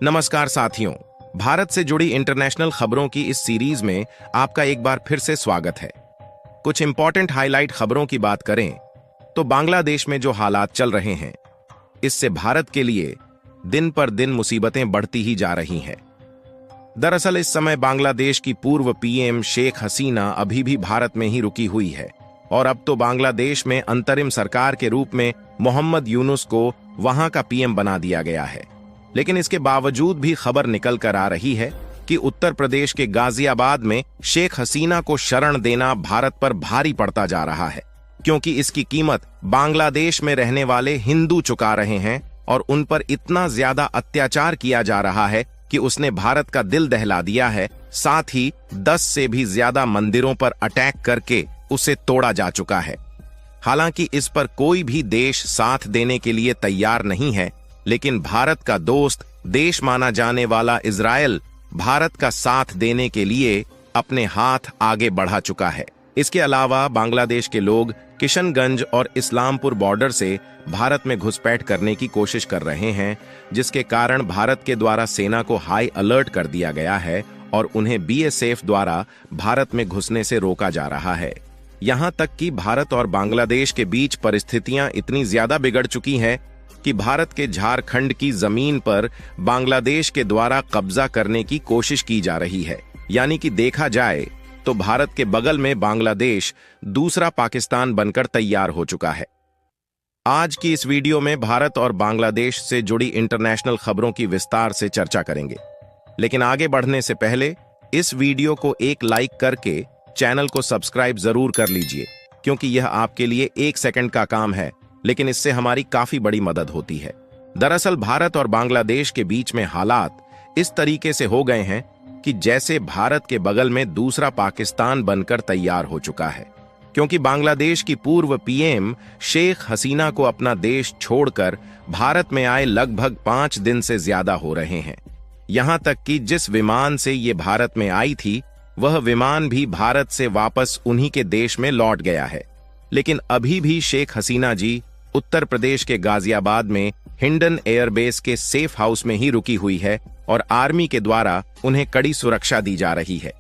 नमस्कार साथियों, भारत से जुड़ी इंटरनेशनल खबरों की इस सीरीज में आपका एक बार फिर से स्वागत है। कुछ इंपॉर्टेंट हाईलाइट खबरों की बात करें तो बांग्लादेश में जो हालात चल रहे हैं, इससे भारत के लिए दिन पर दिन मुसीबतें बढ़ती ही जा रही हैं। दरअसल इस समय बांग्लादेश की पूर्व पीएम शेख हसीना अभी भी भारत में ही रुकी हुई है और अब तो बांग्लादेश में अंतरिम सरकार के रूप में मोहम्मद यूनुस को वहां का पीएम बना दिया गया है। लेकिन इसके बावजूद भी खबर निकल कर आ रही है कि उत्तर प्रदेश के गाजियाबाद में शेख हसीना को शरण देना भारत पर भारी पड़ता जा रहा है, क्योंकि इसकी कीमत बांग्लादेश में रहने वाले हिंदू चुका रहे हैं और उन पर इतना ज्यादा अत्याचार किया जा रहा है कि उसने भारत का दिल दहला दिया है। साथ ही 10 से भी ज्यादा मंदिरों पर अटैक करके उसे तोड़ा जा चुका है। हालांकि इस पर कोई भी देश साथ देने के लिए तैयार नहीं है, लेकिन भारत का दोस्त देश माना जाने वाला इजरायल भारत का साथ देने के लिए अपने हाथ आगे बढ़ा चुका है। इसके अलावा बांग्लादेश के लोग किशनगंज और इस्लामपुर बॉर्डर से भारत में घुसपैठ करने की कोशिश कर रहे हैं, जिसके कारण भारत के द्वारा सेना को हाई अलर्ट कर दिया गया है और उन्हें बीएसएफ द्वारा भारत में घुसने से रोका जा रहा है। यहां तक कि भारत और बांग्लादेश के बीच परिस्थितियां इतनी ज्यादा बिगड़ चुकी हैं कि भारत के झारखंड की जमीन पर बांग्लादेश के द्वारा कब्जा करने की कोशिश की जा रही है। यानी कि देखा जाए तो भारत के बगल में बांग्लादेश दूसरा पाकिस्तान बनकर तैयार हो चुका है। आज की इस वीडियो में भारत और बांग्लादेश से जुड़ी इंटरनेशनल खबरों की विस्तार से चर्चा करेंगे, लेकिन आगे बढ़ने से पहले इस वीडियो को एक लाइक करके चैनल को सब्सक्राइब जरूर कर लीजिए, क्योंकि यह आपके लिए 1 सेकंड का काम है, लेकिन इससे हमारी काफी बड़ी मदद होती है। दरअसल भारत और बांग्लादेश के बीच में हालात इस तरीके से हो गए हैं कि जैसे भारत के बगल में दूसरा पाकिस्तान बनकर तैयार हो चुका है, क्योंकि बांग्लादेश की पूर्व पीएम शेख हसीना को अपना देश छोड़कर भारत में आए लगभग 5 दिन से ज्यादा हो रहे हैं। यहां तक कि जिस विमान से ये भारत में आई थी, वह विमान भी भारत से वापस उन्हीं के देश में लौट गया है। लेकिन अभी भी शेख हसीना जी उत्तर प्रदेश के गाजियाबाद में हिंडन एयरबेस के सेफ हाउस में ही रुकी हुई है और आर्मी के द्वारा उन्हें कड़ी सुरक्षा दी जा रही है।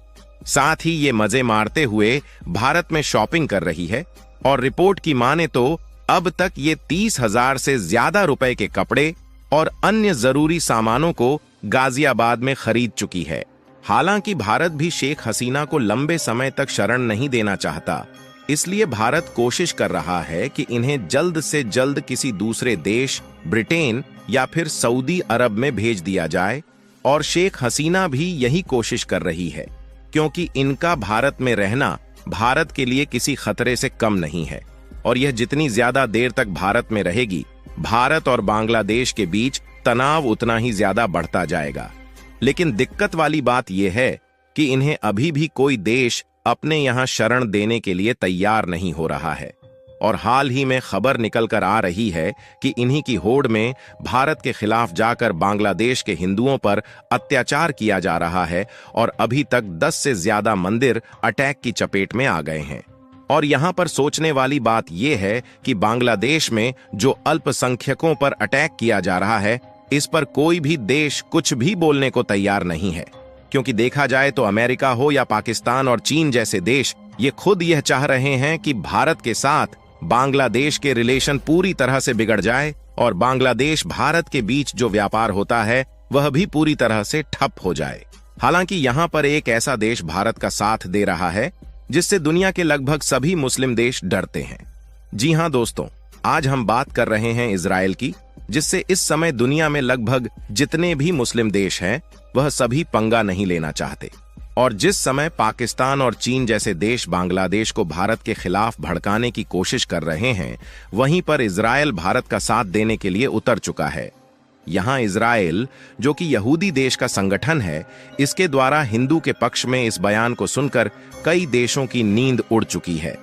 साथ ही ये मजे मारते हुए भारत में शॉपिंग कर रही है और रिपोर्ट की माने तो अब तक ये 30,000 से ज्यादा रुपए के कपड़े और अन्य जरूरी सामानों को गाजियाबाद में खरीद चुकी है। हालांकि भारत भी शेख हसीना को लंबे समय तक शरण नहीं देना चाहता, इसलिए भारत कोशिश कर रहा है कि इन्हें जल्द से जल्द किसी दूसरे देश, ब्रिटेन या फिर सऊदी अरब में भेज दिया जाए। और शेख हसीना भी यही कोशिश कर रही है, क्योंकि इनका भारत में रहना भारत के लिए किसी खतरे से कम नहीं है और यह जितनी ज्यादा देर तक भारत में रहेगी, भारत और बांग्लादेश के बीच तनाव उतना ही ज्यादा बढ़ता जाएगा। लेकिन दिक्कत वाली बात यह है कि इन्हें अभी भी कोई देश अपने यहां शरण देने के लिए तैयार नहीं हो रहा है और हाल ही में खबर निकल कर आ रही है कि इन्हीं की होड़ में भारत के खिलाफ जाकर बांग्लादेश के हिंदुओं पर अत्याचार किया जा रहा है और अभी तक 10 से ज्यादा मंदिर अटैक की चपेट में आ गए हैं। और यहां पर सोचने वाली बात यह है कि बांग्लादेश में जो अल्पसंख्यकों पर अटैक किया जा रहा है, इस पर कोई भी देश कुछ भी बोलने को तैयार नहीं है, क्योंकि देखा जाए तो अमेरिका हो या पाकिस्तान और चीन जैसे देश ये खुद यह चाह रहे हैं कि भारत के साथ बांग्लादेश के रिलेशन पूरी तरह से बिगड़ जाए और बांग्लादेश भारत के बीच जो व्यापार होता है वह भी पूरी तरह से ठप हो जाए। हालांकि यहां पर एक ऐसा देश भारत का साथ दे रहा है जिससे दुनिया के लगभग सभी मुस्लिम देश डरते हैं। जी हां दोस्तों, आज हम बात कर रहे हैं इजरायल की, जिससे इस समय दुनिया में लगभग जितने भी मुस्लिम देश हैं वह सभी पंगा नहीं लेना चाहते। और जिस समय पाकिस्तान और चीन जैसे देश बांग्लादेश को भारत के खिलाफ भड़काने की कोशिश कर रहे हैं, वहीं पर इजरायल भारत का साथ देने के लिए उतर चुका है। यहां इजरायल, जो कि यहूदी देश का संगठन है, इसके द्वारा हिंदू के पक्ष में इस बयान को सुनकर कई देशों की नींद उड़ चुकी है।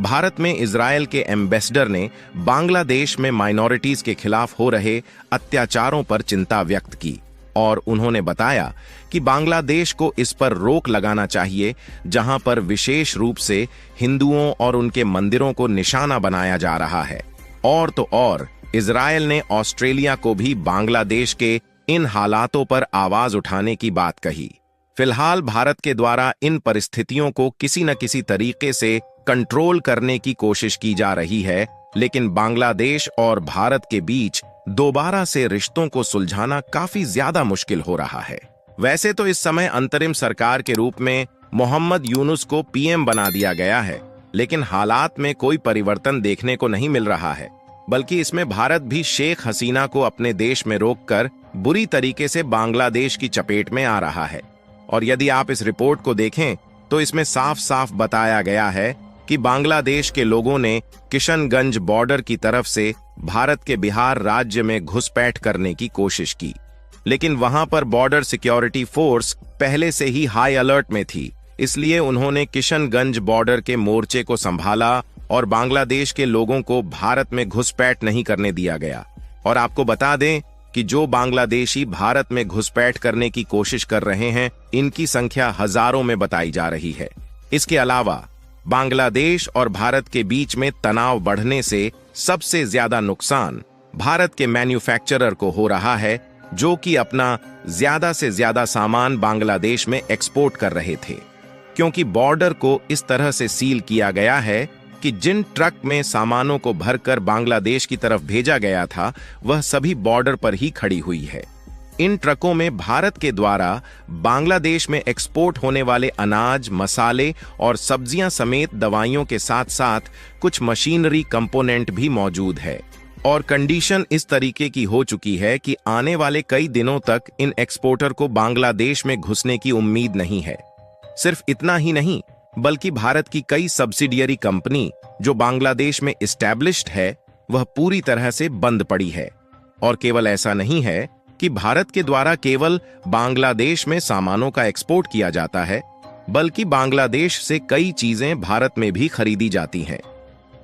भारत में इजरायल के एम्बेसडर ने बांग्लादेश में माइनॉरिटीज के खिलाफ हो रहे अत्याचारों पर चिंता व्यक्त की और उन्होंने बताया कि बांग्लादेश को इस पर रोक लगाना चाहिए, जहां पर विशेष रूप से हिंदुओं और उनके मंदिरों को निशाना बनाया जा रहा है। और तो और इजरायल ने ऑस्ट्रेलिया को भी बांग्लादेश के इन हालातों पर आवाज उठाने की बात कही। फिलहाल भारत के द्वारा इन परिस्थितियों को किसी न किसी तरीके से कंट्रोल करने की कोशिश की जा रही है, लेकिन बांग्लादेश और भारत के बीच दोबारा से रिश्तों को सुलझाना काफी ज्यादा मुश्किल हो रहा है। वैसे तो इस समय अंतरिम सरकार के रूप में मोहम्मद यूनुस को पीएम बना दिया गया है, लेकिन हालात में कोई परिवर्तन देखने को नहीं मिल रहा है, बल्कि इसमें भारत भी शेख हसीना को अपने देश में रोककर बुरी तरीके से बांग्लादेश की चपेट में आ रहा है। और यदि आप इस रिपोर्ट को देखें तो इसमें साफ साफ बताया गया है कि बांग्लादेश के लोगों ने किशनगंज बॉर्डर की तरफ से भारत के बिहार राज्य में घुसपैठ करने की कोशिश की, लेकिन वहां पर बॉर्डर सिक्योरिटी फोर्स पहले से ही हाई अलर्ट में थी, इसलिए उन्होंने किशनगंज बॉर्डर के मोर्चे को संभाला और बांग्लादेश के लोगों को भारत में घुसपैठ नहीं करने दिया गया। और आपको बता दें कि जो बांग्लादेशी भारत में घुसपैठ करने की कोशिश कर रहे हैं, इनकी संख्या हजारों में बताई जा रही है। इसके अलावा बांग्लादेश और भारत के बीच में तनाव बढ़ने से सबसे ज्यादा नुकसान भारत के मैन्युफैक्चरर को हो रहा है, जो कि अपना ज्यादा से ज्यादा सामान बांग्लादेश में एक्सपोर्ट कर रहे थे, क्योंकि बॉर्डर को इस तरह से सील किया गया है कि जिन ट्रक में सामानों को भरकर बांग्लादेश की तरफ भेजा गया था, वह सभी बॉर्डर पर ही खड़ी हुई है। इन ट्रकों में भारत के द्वारा बांग्लादेश में एक्सपोर्ट होने वाले अनाज, मसाले और सब्जियां समेत दवाइयों के साथ साथ कुछ मशीनरी कंपोनेंट भी मौजूद है। और कंडीशन इस तरीके की हो चुकी है कि आने वाले कई दिनों तक इन एक्सपोर्टर को बांग्लादेश में घुसने की उम्मीद नहीं है। सिर्फ इतना ही नहीं, बल्कि भारत की कई सब्सिडियरी कंपनी जो बांग्लादेश में इस्टेब्लिश्ड है, वह पूरी तरह से बंद पड़ी है। और केवल ऐसा नहीं है कि भारत के द्वारा केवल बांग्लादेश में सामानों का एक्सपोर्ट किया जाता है, बल्कि बांग्लादेश से कई चीजें भारत में भी खरीदी जाती हैं,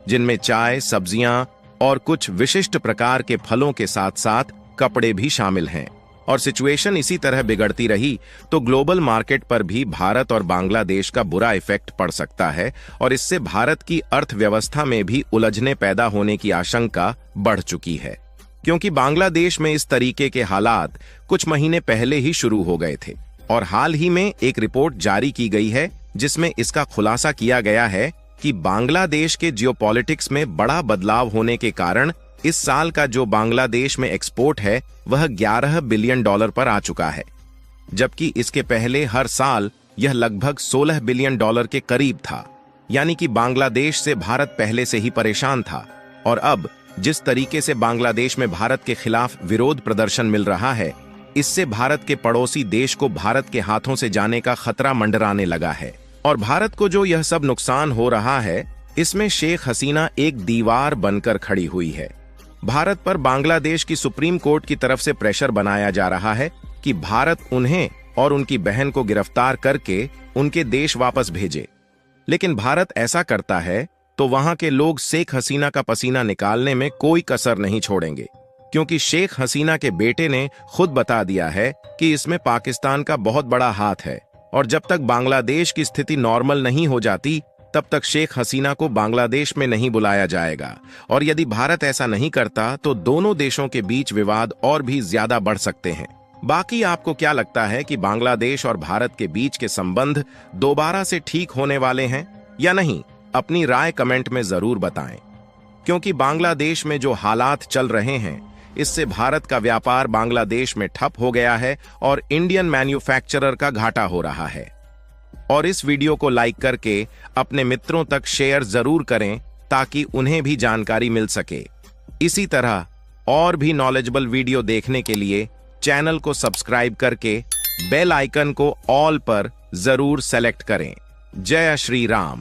जिनमें चाय, सब्जियां और कुछ विशिष्ट प्रकार के फलों के साथ साथ कपड़े भी शामिल हैं। और सिचुएशन इसी तरह बिगड़ती रही तो ग्लोबल मार्केट पर भी भारत और बांग्लादेश का बुरा इफेक्ट पड़ सकता है, और इससे भारत की अर्थव्यवस्था में भी उलझने पैदा होने की आशंका बढ़ चुकी है, क्योंकि बांग्लादेश में इस तरीके के हालात कुछ महीने पहले ही शुरू हो गए थे। और हाल ही में एक रिपोर्ट जारी की गई है जिसमें इसका खुलासा किया गया है कि बांग्लादेश के जियोपॉलिटिक्स में बड़ा बदलाव होने के कारण इस साल का जो बांग्लादेश में एक्सपोर्ट है वह 11 बिलियन डॉलर पर आ चुका है, जबकि इसके पहले हर साल यह लगभग 16 बिलियन डॉलर के करीब था। यानी कि बांग्लादेश से भारत पहले से ही परेशान था, और अब जिस तरीके से बांग्लादेश में भारत के खिलाफ विरोध प्रदर्शन मिल रहा है, इससे भारत के पड़ोसी देश को भारत के हाथों से जाने का खतरा मंडराने लगा है। और भारत को जो यह सब नुकसान हो रहा है, इसमें शेख हसीना एक दीवार बनकर खड़ी हुई है। भारत पर बांग्लादेश की सुप्रीम कोर्ट की तरफ से प्रेशर बनाया जा रहा है कि भारत उन्हें और उनकी बहन को गिरफ्तार करके उनके देश वापस भेजे, लेकिन भारत ऐसा करता है तो वहां के लोग शेख हसीना का पसीना निकालने में कोई कसर नहीं छोड़ेंगे, क्योंकि शेख हसीना के बेटे ने खुद बता दिया है कि इसमें पाकिस्तान का बहुत बड़ा हाथ है, और जब तक बांग्लादेश की स्थिति नॉर्मल नहीं हो जाती तब तक शेख हसीना को बांग्लादेश में नहीं बुलाया जाएगा। और यदि भारत ऐसा नहीं करता तो दोनों देशों के बीच विवाद और भी ज्यादा बढ़ सकते हैं। बाकी आपको क्या लगता है कि बांग्लादेश और भारत के बीच के संबंध दोबारा से ठीक होने वाले हैं या नहीं? अपनी राय कमेंट में जरूर बताएं, क्योंकि बांग्लादेश में जो हालात चल रहे हैं, इससे भारत का व्यापार बांग्लादेश में ठप हो गया है और इंडियन मैन्युफैक्चरर का घाटा हो रहा है। और इस वीडियो को लाइक करके अपने मित्रों तक शेयर जरूर करें ताकि उन्हें भी जानकारी मिल सके। इसी तरह और भी नॉलेजेबल वीडियो देखने के लिए चैनल को सब्सक्राइब करके बेल आइकन को ऑल पर जरूर सेलेक्ट करें। जय श्री राम।